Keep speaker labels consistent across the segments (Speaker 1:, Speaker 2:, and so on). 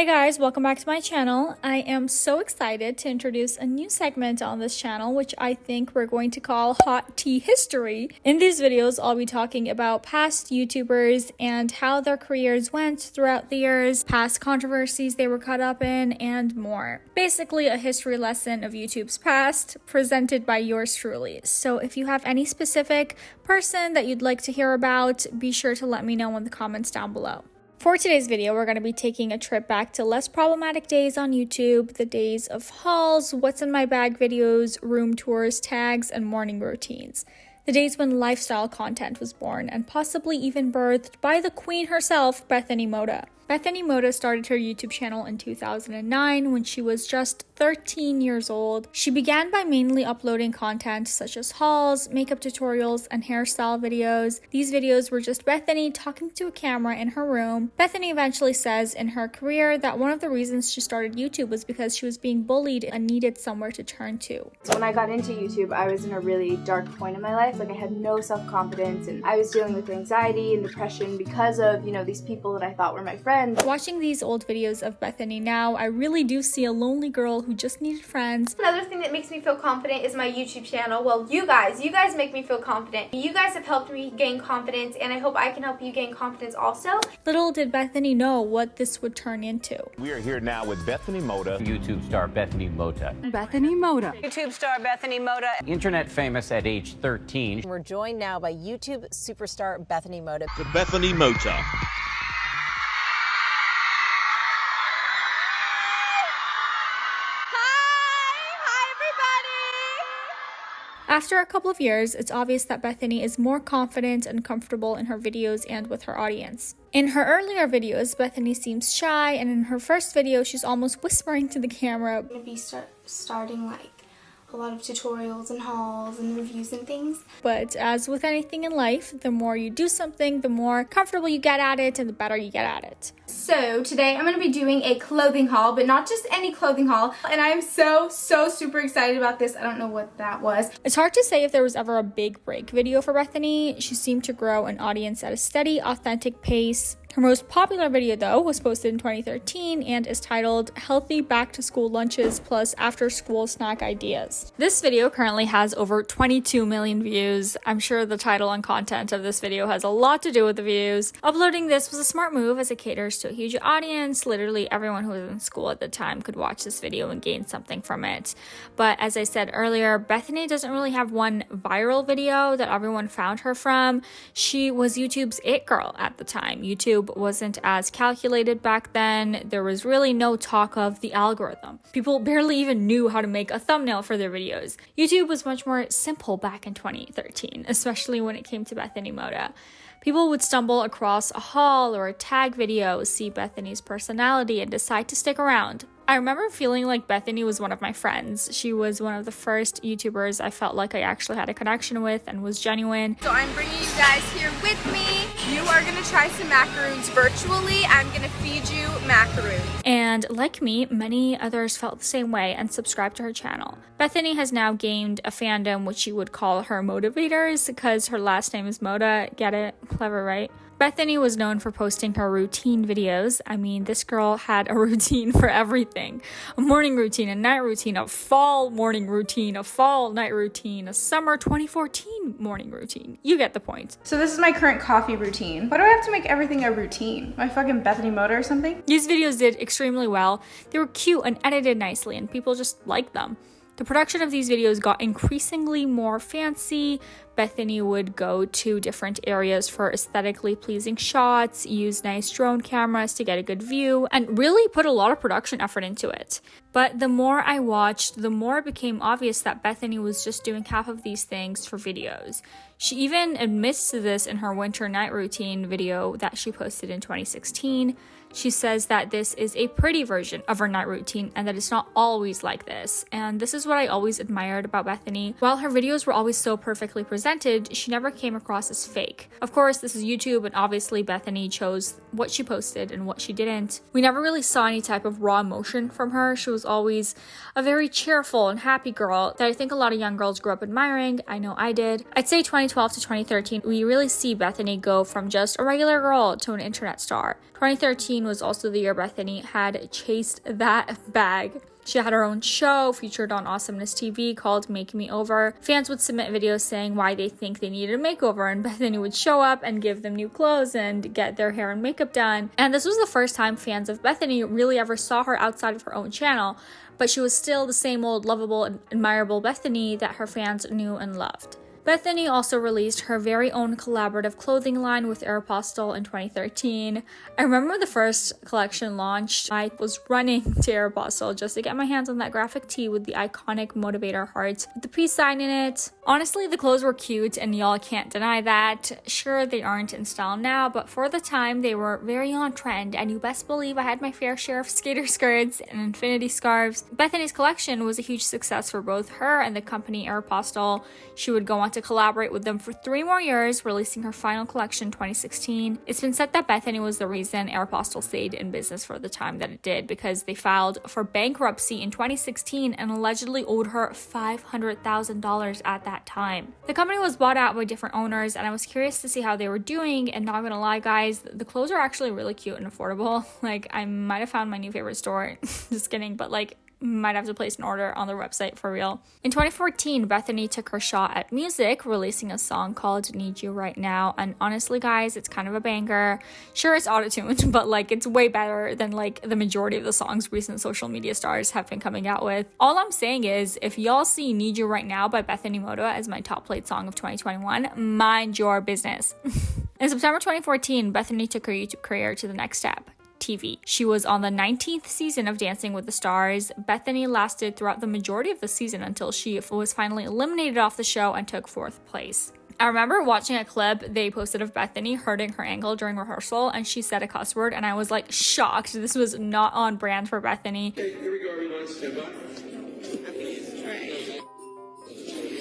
Speaker 1: Hey guys, welcome back to my channel. I am so excited to introduce a new segment on this channel, which I think we're going to call Hot Tea History. In these videos, I'll be talking about past YouTubers and how their careers went throughout the years, past controversies they were caught up in, and more. Basically, a history lesson of YouTube's past, presented by yours truly. So if you have any specific person that you'd like to hear about, be sure to let me know in the comments down below. For today's video, we're going to be taking a trip back to less problematic days on YouTube, the days of hauls, what's in my bag videos, room tours, tags, and morning routines. The days when lifestyle content was born and possibly even birthed by the queen herself, Bethany Mota. Bethany Mota started her YouTube channel in 2009 when she was just 13 years old. She began by mainly uploading content such as hauls, makeup tutorials, and hairstyle videos. These videos were just Bethany talking to a camera in her room. Bethany eventually says in her career that one of the reasons she started YouTube was because she was being bullied and needed somewhere to turn to.
Speaker 2: So when I got into YouTube, I was in a really dark point in my life. Like I had no self-confidence and I was dealing with anxiety and depression because of, these people that I thought were my friends.
Speaker 1: Watching these old videos of Bethany now, I really do see a lonely girl who just needed friends.
Speaker 3: Another thing that makes me feel confident is my YouTube channel. Well, you guys make me feel confident. You guys have helped me gain confidence, and I hope I can help you gain confidence also.
Speaker 1: Little did Bethany know what this would turn into.
Speaker 4: We are here now with Bethany Mota.
Speaker 5: YouTube star Bethany Mota.
Speaker 6: Bethany Mota.
Speaker 7: YouTube star Bethany Mota.
Speaker 5: Internet famous at age 13.
Speaker 8: We're joined now by YouTube superstar Bethany Mota.
Speaker 9: The Bethany Mota.
Speaker 1: After a couple of years, it's obvious that Bethany is more confident and comfortable in her videos and with her audience. In her earlier videos, Bethany seems shy, and in her first video, she's almost whispering to the camera.
Speaker 10: I'm going to be starting like a lot of tutorials and hauls and reviews and things.
Speaker 1: But as with anything in life, the more you do something, the more comfortable you get at it and the better you get at it.
Speaker 10: So today I'm going to be doing a clothing haul, but not just any clothing haul. And I'm so super excited about this. I don't know what that was.
Speaker 1: It's hard to say if there was ever a big break video for Bethany. She seemed to grow an audience at a steady, authentic pace. Her most popular video, though, was posted in 2013 and is titled Healthy Back-to-School Lunches plus After-School Snack Ideas. This video currently has over 22 million views. I'm sure the title and content of this video has a lot to do with the views. Uploading this was a smart move as it caters to a huge audience. Literally everyone who was in school at the time could watch this video and gain something from it. But as I said earlier, Bethany doesn't really have one viral video that everyone found her from. She was YouTube's it girl at the time. YouTube wasn't as calculated back then. There was really no talk of the algorithm. People barely even knew how to make a thumbnail for their videos. YouTube was much more simple back in 2013, especially when it came to Bethany Mota. People would stumble across a haul or a tag video, see Bethany's personality, and decide to stick around. I remember feeling like Bethany was one of my friends. She was one of the first YouTubers I felt like I actually had a connection with and was genuine.
Speaker 3: So I'm bringing you guys here with me. You are going to try some macaroons virtually. I'm going to feed you macaroons.
Speaker 1: And like me, many others felt the same way and subscribed to her channel. Bethany has now gained a fandom which you would call her motivators because her last name is Mota. Get it? Clever, right? Bethany was known for posting her routine videos. I mean, this girl had a routine for everything. A morning routine, a night routine, a fall morning routine, a fall night routine, a summer 2014 morning routine. You get the point.
Speaker 2: So this is my current coffee routine. Why do I have to make everything a routine? Am I fucking Bethany Mota or something?
Speaker 1: These videos did extremely well. They were cute and edited nicely, and people just liked them. The production of these videos got increasingly more fancy. Bethany would go to different areas for aesthetically pleasing shots, use nice drone cameras to get a good view, and really put a lot of production effort into it. But the more I watched, the more it became obvious that Bethany was just doing half of these things for videos. She even admits to this in her winter night routine video that she posted in 2016. She says that this is a pretty version of her night routine and that it's not always like this. And this is what I always admired about Bethany. While her videos were always so perfectly presented, she never came across as fake. Of course, this is YouTube, and obviously Bethany chose what she posted and what she didn't. We never really saw any type of raw emotion from her. She was always a very cheerful and happy girl that I think a lot of young girls grew up admiring. I know I did. I'd say 2012 to 2013, we really see Bethany go from just a regular girl to an internet star. 2013 2015 was also the year Bethany had chased that bag. She had her own show featured on Awesomeness TV called Make Me Over. Fans would submit videos saying why they think they needed a makeover, and Bethany would show up and give them new clothes and get their hair and makeup done. And this was the first time fans of Bethany really ever saw her outside of her own channel, but she was still the same old lovable and admirable Bethany that her fans knew and loved. Bethany also released her very own collaborative clothing line with Aeropostale in 2013. I remember the first collection launched, I was running to Aeropostale just to get my hands on that graphic tee with the iconic motivator heart with the peace sign in it. Honestly, the clothes were cute and y'all can't deny that. Sure, they aren't in style now, but for the time they were very on trend, and you best believe I had my fair share of skater skirts and infinity scarves. Bethany's collection was a huge success for both her and the company Aeropostale. She would go on to collaborate with them for 3 more years, releasing her final collection in 2016. It's been said that Bethany was the reason Aeropostale stayed in business for the time that it did, because they filed for bankruptcy in 2016 and allegedly owed her $500,000 at that time. The company was bought out by different owners, and I was curious to see how they were doing, and not gonna lie guys, the clothes are actually really cute and affordable. Like, I might have found my new favorite store. Just kidding, but like, might have to place an order on their website for real. In 2014, Bethany took her shot at music, releasing a song called Need You Right Now, and honestly guys, it's kind of a banger. Sure, it's auto-tuned, but like, it's way better than like the majority of the songs recent social media stars have been coming out with. All I'm saying is, if y'all see Need You Right Now by Bethany Mota as my top played song of 2021, mind your business. In September 2014, Bethany took her YouTube career to the next step: TV. She was on the 19th season of Dancing with the Stars. Bethany lasted throughout the majority of the season until she was finally eliminated off the show and took 4th place. I remember watching a clip they posted of Bethany hurting her ankle during rehearsal, and she said a cuss word, and I was like shocked. This was not on brand for Bethany.
Speaker 6: Okay, here we go, everyone. Stand by.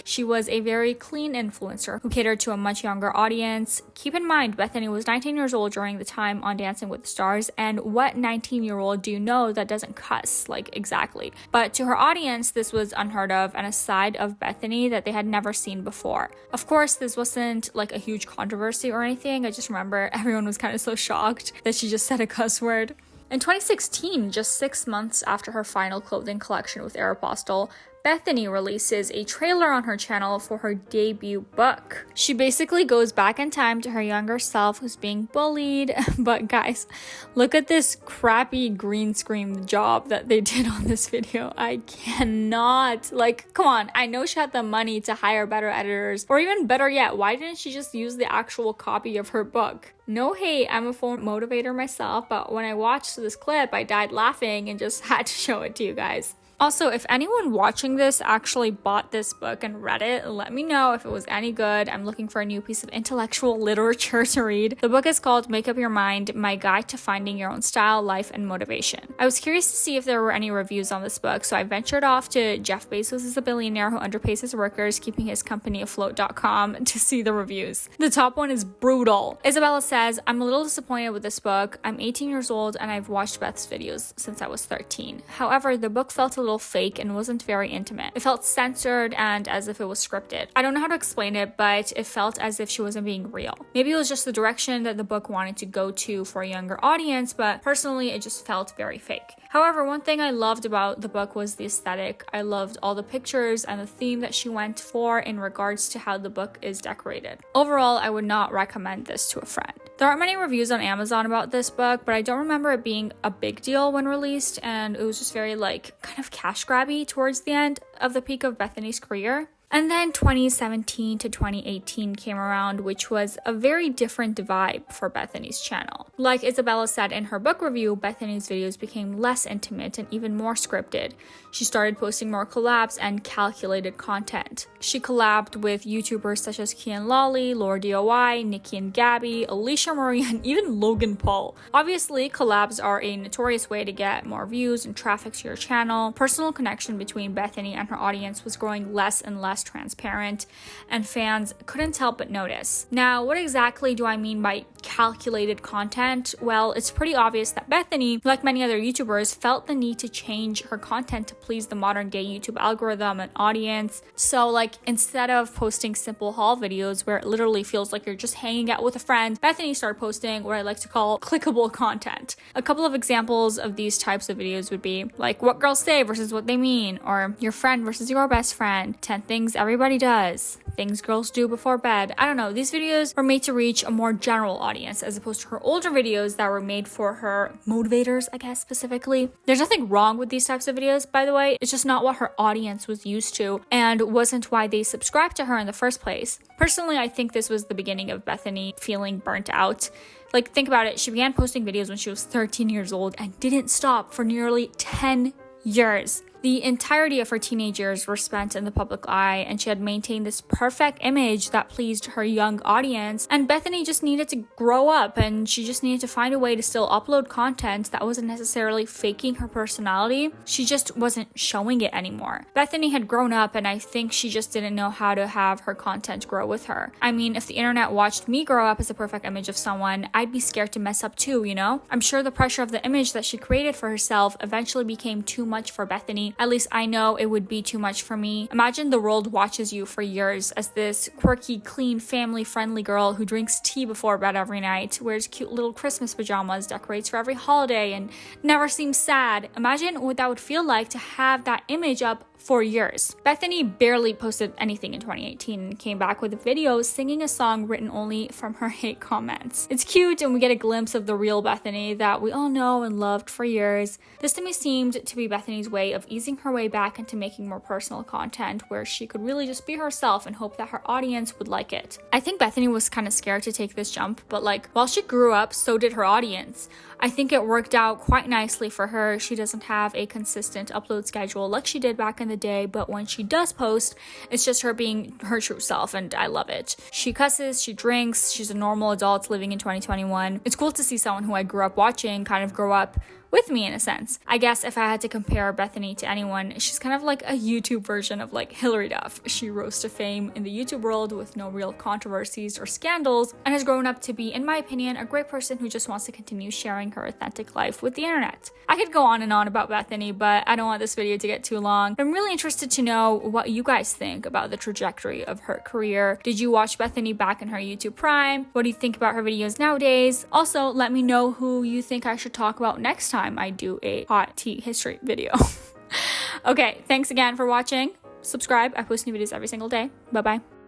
Speaker 1: She was a very clean influencer who catered to a much younger audience. Keep in mind, Bethany was 19 years old during the time on Dancing with the Stars, and what 19-year-old do you know that doesn't cuss? Like, exactly. But to her audience, this was unheard of and a side of Bethany that they had never seen before. Of course, this wasn't like a huge controversy or anything. I just remember everyone was kind of so shocked that she just said a cuss word. In 2016, just 6 months after her final clothing collection with Aeropostale, Bethany releases a trailer on her channel for her debut book. She basically goes back in time to her younger self who's being bullied. But guys, look at this crappy green screen job that they did on this video. I cannot. Like, come on. I know she had the money to hire better editors, or even better yet, why didn't she just use the actual copy of her book? No hate, I'm a full motivator myself, but when I watched this clip, I died laughing and just had to show it to you guys. Also, if anyone watching this actually bought this book and read it, let me know if it was any good. I'm looking for a new piece of intellectual literature to read. The book is called Make Up Your Mind, My Guide to Finding Your Own Style, Life, and Motivation. I was curious to see if there were any reviews on this book, so I ventured off to Jeff Bezos is a billionaire who underpays his workers, keeping his company afloat.com to see the reviews. The top one is brutal. Isabella says, I'm a little disappointed with this book. I'm 18 years old and I've watched Beth's videos since I was 13. However, the book felt a little fake and wasn't very intimate. It felt censored and as if it was scripted. I don't know how to explain it, but it felt as if she wasn't being real. Maybe it was just the direction that the book wanted to go to for a younger audience, but personally it just felt very fake. However, one thing I loved about the book was the aesthetic. I loved all the pictures and the theme that she went for in regards to how the book is decorated. Overall, I would not recommend this to a friend. There aren't many reviews on Amazon about this book, but I don't remember it being a big deal when released, and it was just very like kind of cash grabby towards the end of the peak of Bethany's career. And then 2017 to 2018 came around, which was a very different vibe for Bethany's channel. Like Isabella said in her book review, Bethany's videos became less intimate and even more scripted. She started posting more collabs and calculated content. She collabed with YouTubers such as Kian Lolly, Lord DOI, Nikki and Gabby, Alicia Marie, and even Logan Paul. Obviously, collabs are a notorious way to get more views and traffic to your channel. Personal connection between Bethany and her audience was growing less and less less transparent, and fans couldn't help but notice. Now, what exactly do I mean by calculated content? Well, it's pretty obvious that Bethany, like many other YouTubers, felt the need to change her content to please the modern day YouTube algorithm and audience. So like, instead of posting simple haul videos where it literally feels like you're just hanging out with a friend, Bethany started posting what I like to call clickable content. A couple of examples of these types of videos would be like what girls say versus what they mean, or your friend versus your best friend, 10 things everybody does, things girls do before bed. I don't know, these videos were made to reach a more general audience as opposed to her older videos that were made for her motivators, I guess, specifically. There's nothing wrong with these types of videos, by the way. It's just not what her audience was used to and wasn't why they subscribed to her in the first place. Personally, I think this was the beginning of Bethany feeling burnt out. Like, think about it. She began posting videos when she was 13 years old and didn't stop for nearly 10 years. The entirety of her teenage years were spent in the public eye, and she had maintained this perfect image that pleased her young audience. And Bethany just needed to grow up, and she just needed to find a way to still upload content that wasn't necessarily faking her personality. She just wasn't showing it anymore. Bethany had grown up, and I think she just didn't know how to have her content grow with her. I mean, if the internet watched me grow up as a perfect image of someone, I'd be scared to mess up too, you know? I'm sure the pressure of the image that she created for herself eventually became too much for Bethany. At least I know it would be too much for me. Imagine the world watches you for years as this quirky, clean, family-friendly girl who drinks tea before bed every night, wears cute little Christmas pajamas, decorates for every holiday, and never seems sad. Imagine what that would feel like to have that image up for years. Bethany barely posted anything in 2018 and came back with a video singing a song written only from her hate comments. It's cute, and we get a glimpse of the real Bethany that we all know and loved for years. This to me seemed to be Bethany's way of easing her way back into making more personal content where she could really just be herself and hope that her audience would like it. I think Bethany was kind of scared to take this jump, but like, while she grew up, so did her audience. I think it worked out quite nicely for her. She doesn't have a consistent upload schedule like she did back in the day, but when she does post, it's just her being her true self, and I love it. She cusses, she drinks, she's a normal adult living in 2021. It's cool to see someone who I grew up watching kind of grow up with me in a sense. I guess if I had to compare Bethany to anyone, she's kind of like a YouTube version of like Hillary Duff. She rose to fame in the YouTube world with no real controversies or scandals and has grown up to be, in my opinion, a great person who just wants to continue sharing her authentic life with the internet. I could go on and on about Bethany, but I don't want this video to get too long. I'm really interested to know what you guys think about the trajectory of her career. Did you watch Bethany back in her YouTube prime? What do you think about her videos nowadays? Also, let me know who you think I should talk about next time I do a hot tea history video. Okay, thanks again for watching. Subscribe. I post new videos every single day. Bye-bye.